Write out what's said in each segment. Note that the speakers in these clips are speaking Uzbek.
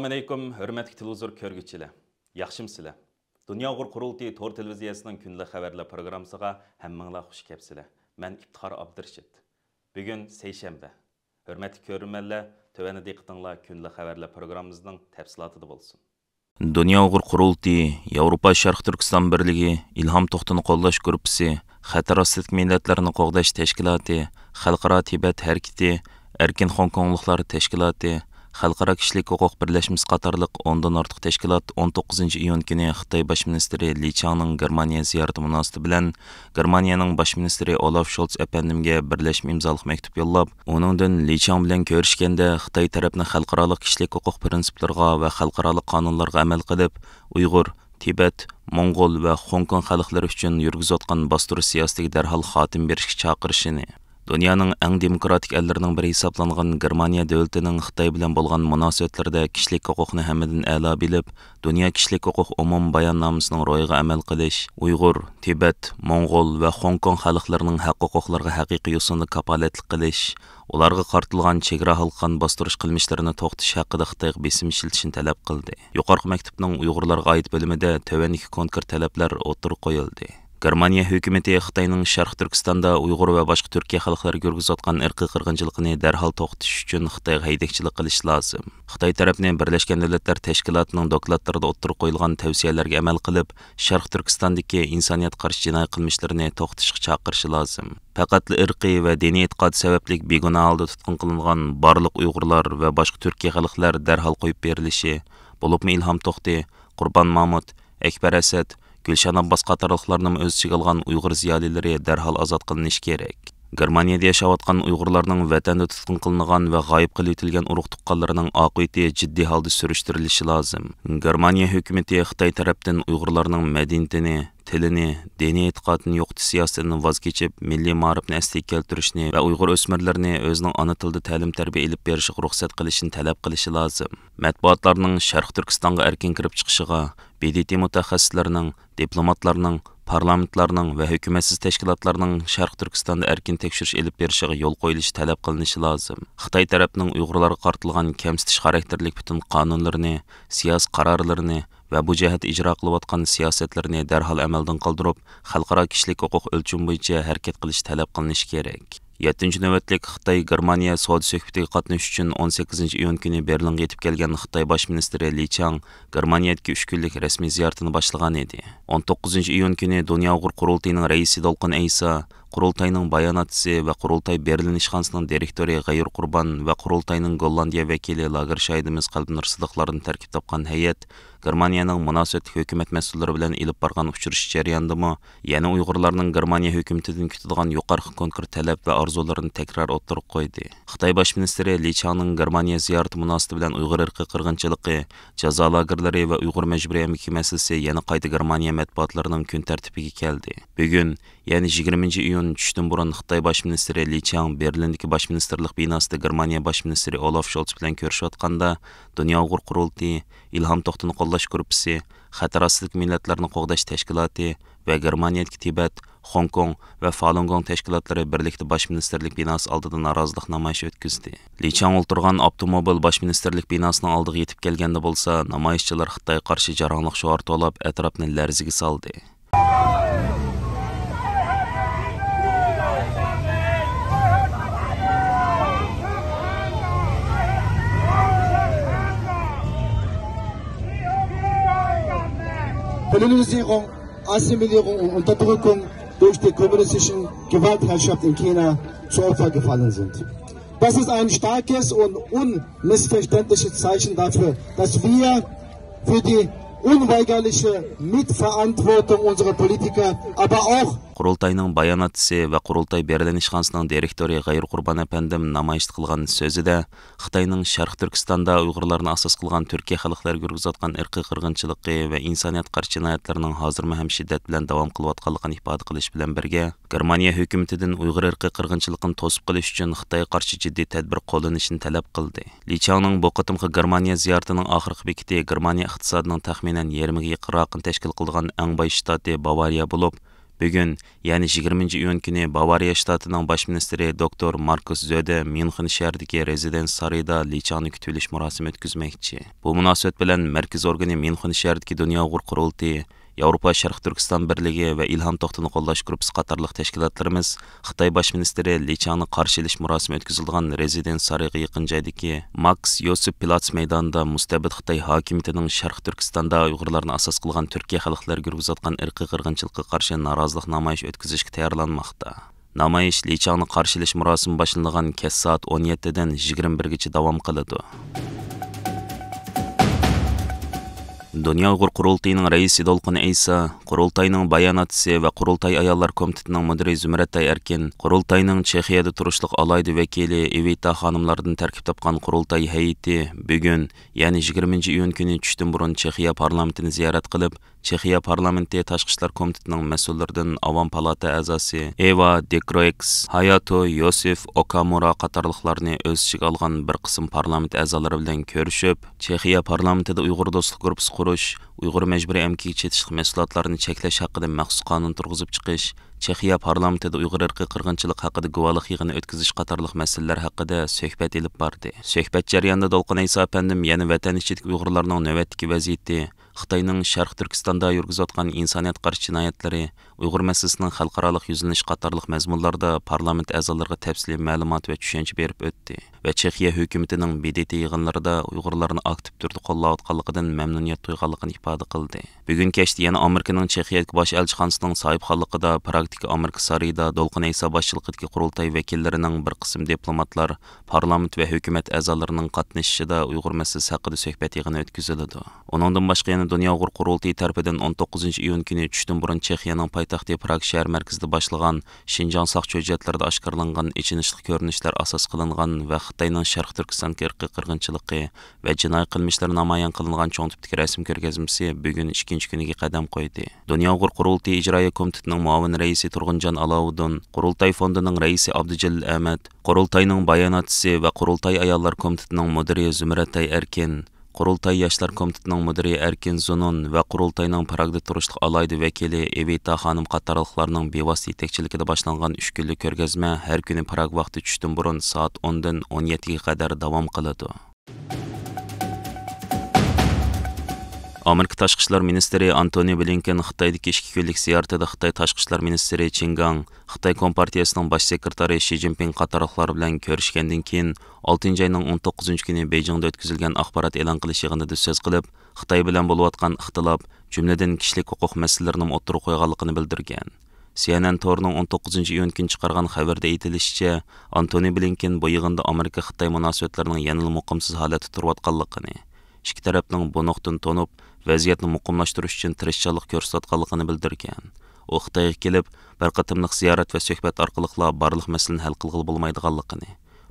Assalamu alaykum, hörmətli televizor көрgüçiler. Yaxşımsızlar. Dünya Uğur Qurultayı Tor televiziyasının günlük xəbərlər proqramısıga həmminglar xuş kəpsizlər. Mən İftixar Abdurşid. Bugün seyşənbə. Hörmətli görürmənlər, tövəni diqqətinizlər günlük xəbərlər proqramımızın təfsilatıda bolsun. Dünya Uğur Qurultayı, Avropa Şərq Türkistan Birligi, İlham Toxtunu qollash gruppasi, Xətar astidagi millatlarni qo'g'dash tashkiloti, Xalqaro Tibet harakati, Erkin Hong Kongliklar tashkiloti, Xalqaro kishilik huquq birlashmasi qatorliq 10 dan ortiq tashkilot 19 iyun kuni Xitoy bosh ministri Li Changning Germaniya ziyorati munosabati bilan Germaniyaning bosh ministri Olaf Scholz apandimga birlashma imzoliq maktub yo'llab, uningdan Li Chang bilan ko'rishganda Xitoy tarafni xalqaro kishilik huquq prinsiplariga va xalqaro qonunlarga amal qilib, Uyg'ur, Tibet, Mongol va Hong Kong xalqlari uchun yurgizayotgan bostirish siyosatiga darhol xotim berishga chaqirishini, dunyoning eng demokratik ellarining biri hisoblangan Germaniya davlatining Xitoy bilan bo'lgan munosabatlarda kishilik huquqni hammadan a'lo bilib, dunyo kishilik huquq umum bayonnamasining ro'yiga amal qilish, Uyg'ur, Tibet, Mongol va Hong Kong xalqlarining haq-huquqlariga haqiqiy yo'sinda kapolatlik qilish, ularga qartilgan chegara halqan bostirish qilmishlarini to'xtatish haqida Xitoyga besim ishlatishni talab qildi. Yuqorqi maktubning Uyg'urlarga oid bo'limida tövəndəki konkret talablar o'tirib qo'yildi. Germaniya hökuməti Xitoyning Sharq Turkistonda Uyg'ur va boshqa Turkiya xalqlariga yurgizayotgan irqiy qirg'inchilikni darhol to'xtatish uchun Xitoyga haydakchilik qilish lozim. Xitoy tarafni Birlashgan Davlatlar Tashkilotining dokladlarida o'tirib qo'yilgan tavsiyalarga amal qilib, Sharq Turkistondagi insoniyat qarshi jinoiy qilmishlarini to'xtatishga chaqirishi lozim. Faqat irqiy va diniy e'tiqod sababli begunoh holda tutqun qilingan barliq Uyg'urlar va boshqa Turkiya xalqlari darhol qo'yib berilishi, bo'libmi Ilham To'xti, Qurbon Mahmud, Akbar Asad, Gülşan Abbas qatorliqlarning o'z ichiga olgan Uyg'ur ziyolilari darhol ozod qilinishi kerak. Germaniyada yashayotgan Uyg'urlarning vatanda tutqun qilingan va g'oyib qilib etilgan urug' tuqqanlarining oqibati jiddiy holda surishtirilishi lozim. Germaniya hukumatı Xitoy tarafdan Uyg'urlarning madaniyatini, tilini, diniy e'tiqodini yo'qotish siyosatidan voz kechib, milliy ma'rifni asliga keltirishni va Uyg'ur o'smirlarini o'zining ona tilida ta'lim-tarbiya olib berishiga ruxsat qilishni talab qilishi lozim. Matbuotlarning Sharq Turkistonga erkin kirib chiqishiga, BDT mutaxassislarining, diplomatlarning, parlamentlarning va hukumatsiz tashkilotlarning Sharq Turkistonda erkin tekshirish olib berishiga yo'l qo'yilishi talab qilinishi lozim. Xitoy tarafining Uyg'urlarga qartilgan kamsitish xarakterlik butun qonunlarini, siyosiy qarorlarini va bu jihat ijro qilayotgan siyosatlarini darhol amaldan qoldirib, xalqaro kishilik huquq o'lchami bo'yicha harakat qilish talab qilinishi kerak. 7-ci növbətlik Xitoy Germaniya savdo suhbatiga qatnashish uchun 18 iyun kuni Berlinga yetib kelgan Xitoy bosh ministri Li Chang Germaniyadagi 3 kunlik rasmiy ziyoratini boshlagan edi. 19 iyun kuni Dünya Uğur Qurultayining raisi Dolqin Aysa, Qurultayning bayonotchisi va Qurultay Berlin ishxonasining direktori G'ayur Qurban va Qurultayning Gollandiya vakili Lager Shaydimiz Qalbnur Sidiqlardan tarkib topgan hay'at Germaniyaning munosabat hukumat mas'ullari bilan ilib borgan uchrashish jarayonidami yana Uyg'urlarning Germaniya hukumatidan kutilgan yuqori konkret talab va orzularini takror o'tirib qo'ydi. Xitoy bosh ministri Li Changning Germaniya ziyorati munosabati bilan Uyg'ur irqiy qirg'inchiligi, jazo lagerlari va Uyg'ur majburiy emgak masalasi yana qayta Germaniya matbuotlarining kun tartibiga keldi. Bugun, ya'ni 20 iyun tushdan burun Xitoy bosh ministri Li Chang Berlindagi bosh ministerlik binosida Germaniya bosh ministri Olaf Scholz bilan ko'rishayotganda Dünya Uğur Qurultayı, İlham To'xtini qo'llash gruppasi, Xatar astidagi millatlarni qo'g'dash tashkiloti va Germaniyadagi Tibet, Hong Kong va Falun Gong tashkilotlari birlikda bosh ministerlik binosi oldida norozilik namoyishi o'tkazdi. Li Chang o'ltirgan avtomobil bosh ministerlik binosining oldiga yetib kelganda bo'lsa, namoyishchilar Xitoyga qarshi jaranglik shuar to'lab atrofni larziga soldi. Kolonisierung, Assimilierung und Unterdrückung durch die kommunistische Gewaltherrschaft in China zu Opfer gefallen sind. Das ist ein starkes und unmissverständliches Zeichen dafür, dass wir für die unweigerliche Mitverantwortung unserer Politiker, aber auch Qurultayning bayonotchisi va Qurultay Berlin ishxonasining direktori G'ayur Qurban apandim namoyish qilgan so'zida Xitoyning Sharq Turkistonda Uyg'urlarni asos qilgan Turkiya xalqlariga yurgizayotgan irqiy qirg'inchiligi va insoniyat qarshi jinoyatlarining hozirma ham shiddat bilan davom qilayotganligini ifoda qilish bilan birga, Germaniya hukumatidan Uyg'ur irqiy qirg'inchiligini to'sib qilish uchun Xitoyga qarshi jiddiy tadbir qo'llanishini talab qildi. Li Changning bu qatimqi Germaniya ziyoratining oxirgi bekiti Germaniya iqtisodining taxminan yarmiga yaqinroqini tashkil qilgan eng boy shtati Bavariya bo'lib, Bugun, ya'ni 20-iyun kuni Bavariya shtatining bosh ministri doktor Markus Zöde München shahridagi rezidens sarayida Lichangni kutib olish murosimi o'tkazmoqchi. Bu munosabat bilan markaz organi München shahridagi Dunyo uyg'ur qurultiyi, Yevropa Sharq Turkiston birligi va Ilhom To'xtini qo'llash guruhi qatorliq tashkilotlarimiz Xitoy bosh ministri Lichangni qarshi olish murosimi o'tkazilgan rezidens sarayga yaqin joydagi Max Yosip Platz maydonida mustabid Xitoy hokimiyatining Sharq Turkistonda Uyg'urlarni asos qilgan Turkiya xalqlariga yurgizayotgan irqiy qirg'inchilikqa qarshi norozilik namoyish o'tkazishga tayyorlanmoqda. Namoyish Lichangni qarshi olish murosimi boshlangan kech soat 17 dan 21 gacha davom qiladi. Dunyo uyg'ur qurultayining raisi Dolqun Aysa, qurultayning bayonotchisi va qurultay ayollar komitetining mudiri Zumratay Erkin, qurultayning Chexiyada turishliq alayda vakili Evita xonimlardan tarkib topgan qurultay hay'ati bugun, ya'ni 20-iyun kuni tushdan burun Chexiya parlamentini ziyorat qilib, Chexiya parlamenti tashqi ishlar komitetining mas'ullaridan Avam palata a'zosi Eva Dekroeks, Hayato Yosef Okamura qatorliqlarni o'z ichiga olgan bir qism parlament a'zolari bilan ko'rishib, Chexiya parlamentida Uyg'ur do'stlik guruhi qurish, Uyg'ur majburiy amkiga chetishlik mahsulotlarini cheklash haqida maxsus qonun turg'izib chiqish, Chexiya parlamentida Uyg'ur irqiy qirg'inchilik haqida guvohlik yig'ini o'tkazish qatorliq masalalar haqida suhbat elib bordi. Suhbat jarayonida Dolqun Aysa apandim yana vatan ichidagi Uyg'urlarning navbatdagi vaziyati, Xitoyning Sharq Turkistonda yurgizayotgan insoniyat qarshi jinoyatlari, Uyg'ur masalasining xalqaro yuzlanish qatorliq mazmunlarda parlament a'zolariga tafsiliy ma'lumot va tushuncha berib o'tdi va Chexiya hukumatining BDT yig'inlarida Uyg'urlarni aktiv turda qo'llayotganligidan mamnuniyat tuyganligini ifoda qildi. Bugun kechda yana Amerikaning Chexiyadagi bosh elchixonasining sohibxonligida praktika Amerika sarayida Dolqun Aysa boshchiligidagi qurultay vakillarining bir qism diplomatlar, parlament va hukumat a'zolarining qatnashishida Uyg'ur masalasi haqida suhbat yig'ini o'tkaziladi. Uningdan boshqa yana Dunyo uyg'ur qurultiyi tarafidan 19-iyun kuni tushdan burun Chexiyaning poytaxti Prag shahar markazida boshlangan Shinjong soqchi hujjatlarida oshkorlangan ichinishli ko'rinishlar asos qilingan va Xitoyning Sharq Turkiston irqiy qirg'inchiligi va jinoiy qilmishlar namoyon qilingan cho'ng tipdagi rasm ko'rgazmasi bugun 2-kuniga qadam qo'ydi. Dunyo uyg'ur qurultiyi ijroiya komitetining muavin raisi Turg'unjon Alovuddin, qurultay fondining raisi Abdujalil Ahmad, qurultayning bayonotchisi va qurultay ayollar komitetining mudiri Zumratay Erkin, qurultay yoshlar komitetining mudiri Erkin Zunun va qurultayning Pragda turishliq alayda vakili Evita xonim qatorliqlarning bevosita yetakchiligida boshlangan 3 kunlik ko'rgazma har kuni Prag vaqti tushdan burun soat 10 dan 17 ga qadar davom qiladi. Amerika tashqi ishlar ministri Antony Blinken Xitoydagi 2 kunlik ziyoratida Xitoy tashqi ishlar ministri Qin Gang, Xitoy Kompartiyasining bosh sekretari Xi Jinping qatorliqlar bilan ko'rishgandan keyin 6-oyning 19-kuni Beijingda o'tkazilgan axborot e'lon qilish yig'inida so'z qilib, Xitoy bilan bo'layotgan ixtilof, jumladan kishilik huquq masalalarini o'ttirib qo'yganligini bildirgan. CNN to'rining 19-iyun kuni chiqargan xabarda aytilishicha, Antony Blinken bu yig'inda Amerika-Xitoy munosabatlarining yanada muqimsiz holatda turayotganligini, ikki tarafning bu nuqtadan tonib vaziyatni muqimlashtirish uchun tirishchilik ko'rsatganligini bildirgan. U Xitoyga kelib, bir qatimliq ziyorat va suhbat orqali barliq masalani hal qilg'ili bo'lmaydiganligini,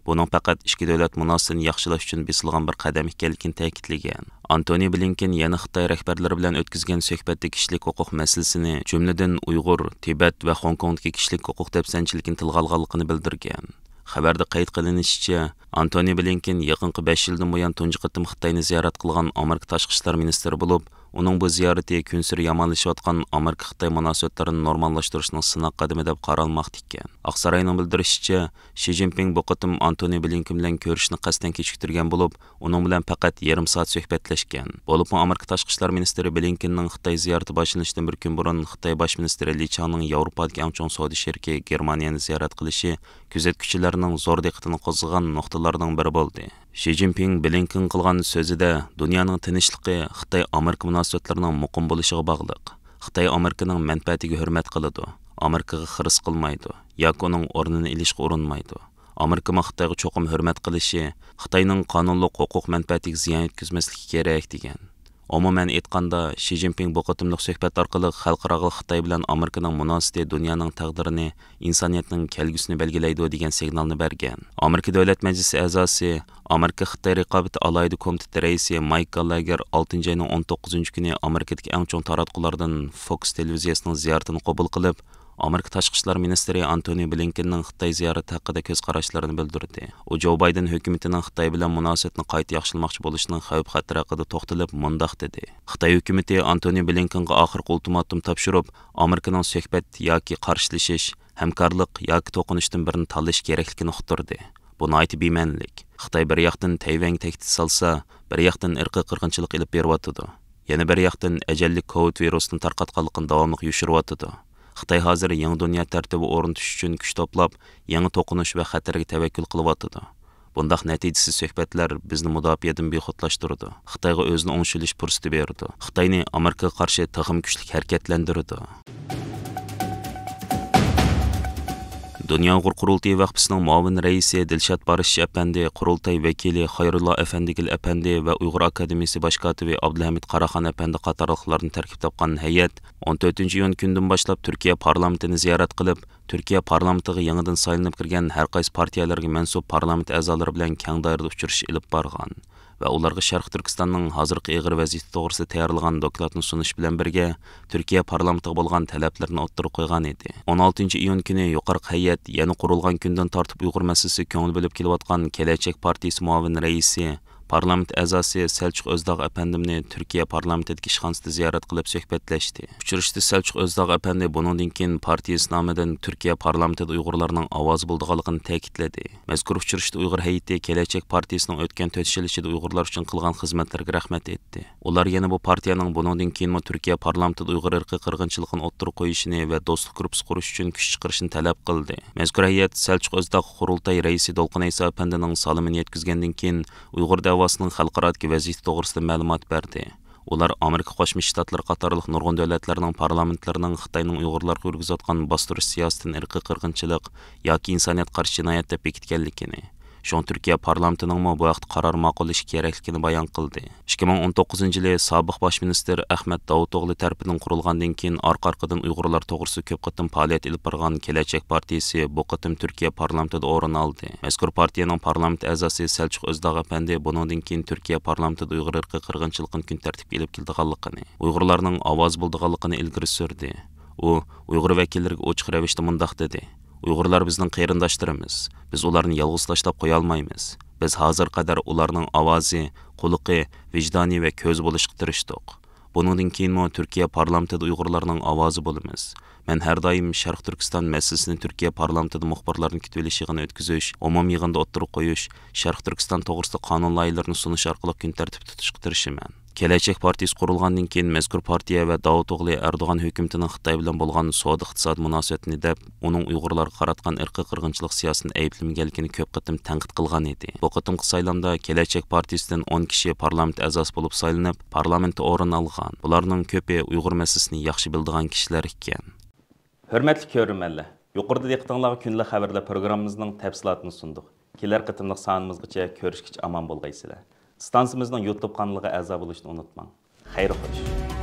buning faqat ikki davlat munosabatini yaxshilash uchun besilgan bir qadam ekanligini ta'kidlagan. Antony Blinken yana Xitoy rahbarlari bilan o'tkazgan suhbatda kishilik huquq masalasini, jumladan Uyg'ur, Tibet va Hong Kongdagi kishilik huquq dafsanchiligini tilga olganligini bildirgan. Xabarda qayd qilinishicha, Antony Blinken yaqinqi 5 yildan buyon tunji qatim Xitoyni ziyorat qilgan Amerika tashqi ishlar ministri bo'lib, uning bu ziyarati kunsir yomonlashayotgan Amerika-Xitoy munosabatlarini normallashtirishning sinoq qadami deb qaralmoqda ekan. Oqsaroyning bildirishicha, Xi Jinping bu qatim Antony Blinken bilan ko'rishni qasddan kechiktirgan bo'lib, uning bilan faqat yarim soat suhbatlashgan. Bo'lib, Amerika tashqi ishlar ministri Blinkenning Xitoy ziyorati boshlanishidan bir kun burun Xitoy bosh ministri Li Changning Yevropadagi eng chong savdo sheriki Germaniyani ziyorat qilishi kuzatuvchilarning zo'r diqqatini qo'zg'agan nuqtalarning biri bo'ldi. Xi Jinping Blinken qilgan so'zida dunyoning tinchligi Xitoy Amerika munosabatlarining muqim bo'lishiga bog'liq. Xitoy Amerikaning manfaatiga hurmat qiladi, Amerikaga xiris qilmaydi yoki uning o'rnini ilishga urinmaydi. Amerika Xitoyga cho'qim hurmat qilishi Xitoyning qonunli huquq manfaatiga ziyon yetkazmasligi kerak degan. Umuman aytganda, Xi Jinping bu qatimliq suhbat orqali xalqaro Xitoy bilan Amerikaning munosabati dunyoning taqdirini, insoniyatning kelgusini belgilaydi degan signalni bergan. Amerika Davlat Majlisi a'zosi, Amerika Xitoy raqobati alayda komiteti raisi Mike Gallagher 6-oyning 19-kuni Amerikadagi eng chong taratqulardan Fox televiziyasining ziyoratini qabul qilib, Amerika Tashqi ishlar ministri Antony Blinkenning Xitoy ziyorati haqida ko'z qarashlarini bildirdi. U Joe Biden hukumatining Xitoy bilan munosabatni qayta yaxshilamoqchi bo'lishining xavf-xatari haqida to'xtalib mundaq dedi. Xitoy hukumati Antony Blinkenga oxirgi ultimatum topshirib, Amerikaning suhbat yoki qarshilashish, hamkorlik yoki to'qinishdan birini tanlash kerakligini uqtirdi. Bu nihoyatda bema'nilik. Xitoy bir yoqdan Tayvanga tahdid solsa, bir yoqdan irqiy qirg'inchilik ilib beryapti. Yana bir yoqdan ajalli COVID virusini tarqatganligini davomli yoshiryapti. Xitoy hozir yangi dunyo tartibi o'rnatish uchun kuch to'plab, yangi to'qinish va xatarga tavakkul qilyapti. Bundaq natijasiz suhbatlar bizni mudofaadan bexutlashtirdi. Xitoyga o'zini o'ngshilish fursati berdi. Xitoyni Amerikaga qarshi taqim kuchli harakatlantirdi. Dünya Uyghur Qurultayı Vaqfisining muavin raisi Dilshad Barish Apandi, Qurultay vakili Xayrullo Afandigil Apandi va Uyg'ur Akademiyasi bosh kotibi Abdulhamid Qaraxon Apandi qatorliqlarni tarkib topgan hay'at 14-iyun kundan boshlab Turkiya parlamentini ziyorat qilib, Turkiya parlamentiga yangidan saylanib kirgan har qaysi partiyalarga mansub parlament a'zolari bilan keng doirada uchrashish ilib borgan va ularga Sharq Turkistonning hozirgi ig'ir vaziyati to'g'risida tayyorlagan dokladni sunish bilan birga Turkiya parlamentiga bo'lgan talablarni o'ttirib qo'ygan edi. 16-iyun kuni yuqorqi hay'at yana qurilgan kundan tortib Uyg'ur masalasi ko'ngil bo'lib kelayotgan Kelajak partiyasi muavin raisi parlament a'zosi Selçuk Özdağ Efendimni Turkiya parlamentidagi ishxonasida ziyorat qilib suhbatlashdi. Uchrashda Selçuk Özdağ Efendi buningdan keyin partiyasi nomidan Turkiya parlamentida Uyg'urlarning ovozi bo'lganligini ta'kidladi. Mazkur uchrashda Uyg'ur hay'ati Kelajak partiyasining o'tgan 4 yil ichida Uyg'urlar uchun qilgan xizmatlariga rahmat etdi. Ular yana bu partiyaning buningdan keyin Turkiya parlamentida Uyg'ur irqiy qirg'inchiligini o'ttirib qo'yishini va do'stlik guruhi qurish uchun kuch chiqarishni talab qildi. Mazkur hay'at Selçuk Özdağ Qurultay raisi Dolqin Aysa Efendining salomini yetkazgandan keyin Uyg'ur davosining xalqarodagi vaziyati to'g'risida ma'lumot berdi. Ular Amerika Qo'shma Shtatlari qatorliq nurg'un davlatlarning parlamentlarining Xitoyning Uyg'urlarga yurgizayotgan bostirish siyosatidan irqiy qirg'inchilik yoki insoniyat qarshi jinoyat deb bekitganligini, Şoň Türkiye parlamentinin bu vaqt qarar ma'qullash kerakligini bayon qildi. 2019-yili sobiq bosh minister Ahmet Davutoğlu tarafidan qurilgandan keyin orqa-orqadan Uyg'urlar to'g'risida ko'p qatim faoliyat ilib borgan Kelajak partiyasi bu qatim Turkiya parlamentida o'rin oldi. Mazkur partiyaning parlament a'zosi Selçuk Özdağ Efendi buningdan keyin Turkiya parlamentida Uyg'ur irqiy qirg'inchiligini kun tartibga ilib kelganligini, Uyg'urlarning ovoz bo'lganligini ilgari surdi. U Uyg'ur vakillariga ochiq ravishda mundaq dedi: Uyg'urlar bizning qarindoshlarimiz. Biz ularni yolg'iz tashlab qo'ya olmaymiz. Biz hozir qadar ularning ovozi, quliqi, vijdoni va ko'z bo'lishga tirishdik. Buningdan keyin Turkiya parlamentida Uyg'urlarning ovozi bo'lamiz. Men har doim Sharq Turkiston masalasini Turkiya parlamentida muxbirlarni kutib olish yig'ini o'tkazish, umum yig'inda o'ttirib qo'yish, Sharq Turkiston to'g'risida qonun loyihalarini sunish orqali kun tartibda tutishga tirishaman. Kelajak partiyasi qurilgandan keyin mazkur partiya va Davutoğlu Erdo'g'an hukumatining Xitoy bilan bo'lgan savdo-iqtisod munosabatini deb, uning Uyg'urlarga qaratgan irqiy qirg'inchilik siyosatini ayblamaganligini ko'p qatim tanqid qilgan edi. Bu qatimqi saylamda Kelajak partiyasidan 10 kishi parlament a'zosi bo'lib saylanib, parlamentda o'rin olgan. Ularning ko'pi Uyg'ur masalasini yaxshi biladigan kishilar ekan. Hurmatli ko'ruvchilar, yuqorida diqqatingizga kunlik xabarlar programmamizning tafsilotini sundik. Kelar qatimliq sonimizgacha ko'rishgacha omon bo'lgaysizlar. Stansimizning YouTube kanaliga a'zo bo'lishni unutmang. Xayr xo'sh.